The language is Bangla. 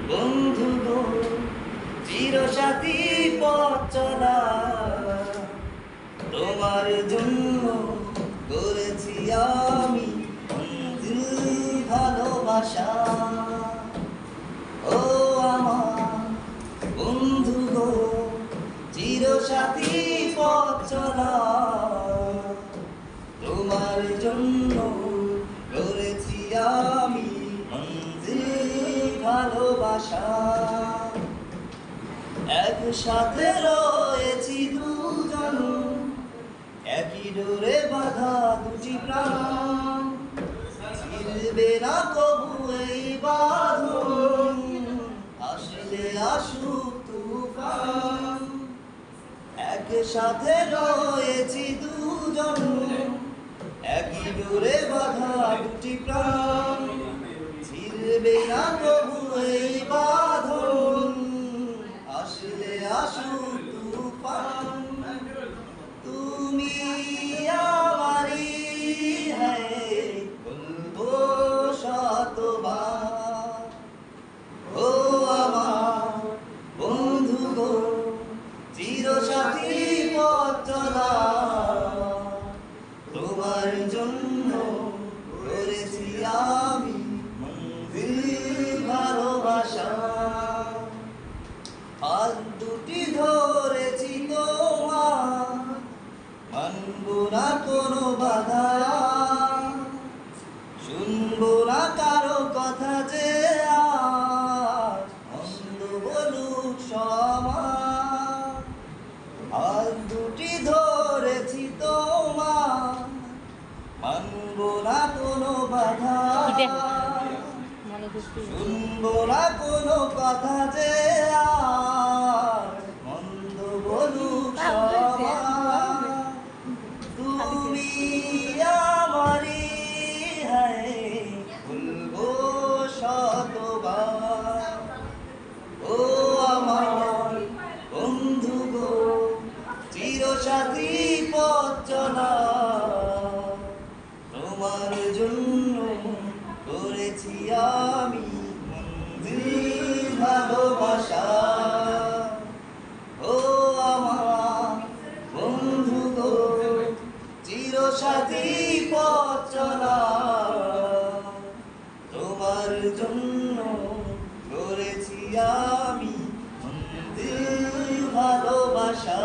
বন্ধু গো চিরসাথী পথ চলা তোমার জন্য করেছি আমি মঞ্জিল ভালোবাসা। ও আমার বন্ধু গো চিরসাথী পথ চলা তোমার জন্য করেছি আমি মঞ্জিল ভালোবাসা। একসাথে রয়েছি দুজন, একই ডোরে বাঁধা দুটি প্রাণ, ছিড়বে না কবু এই বাঁধন, আসলে আসুক তুফান। একসাথে রয়েছি দুজন, একই ডোরে বাঁধা দুটি প্রাণ, ছিড়বে না কবু এই বাঁধন, আসলে আসুক তুফান। তুমি আমারি হ্যায় বলবো শতবার। ও আমার বন্ধু গো চিরসাথী পথ চলা তোমার জন্য করেছি আমি মঞ্জিল ভালোবাসা। হাত দুটি ধরেছি তোমার, মানবো না কোনো বাধা, শুনবো না কারো কথা যে আজ মন্দ বলুক সমাজ। হাত দুটি ধরেছি তোমার, মানবো না কোনো বাধা, শুনবো না কোনো কথা যে আর মন্দ বলুক সমাজ। তুমি আমারি হ্যায় বলবো শতবার। ও আমার বন্ধু গো চিরসাথী পথ চলা তোমার জন্য করেছি আমি মঞ্জিল ভালোবাসা। ও আমার বন্ধু গো চিরসাথী পথ চলা তোমার জন্য করেছি আমি মঞ্জিল ভালোবাসা।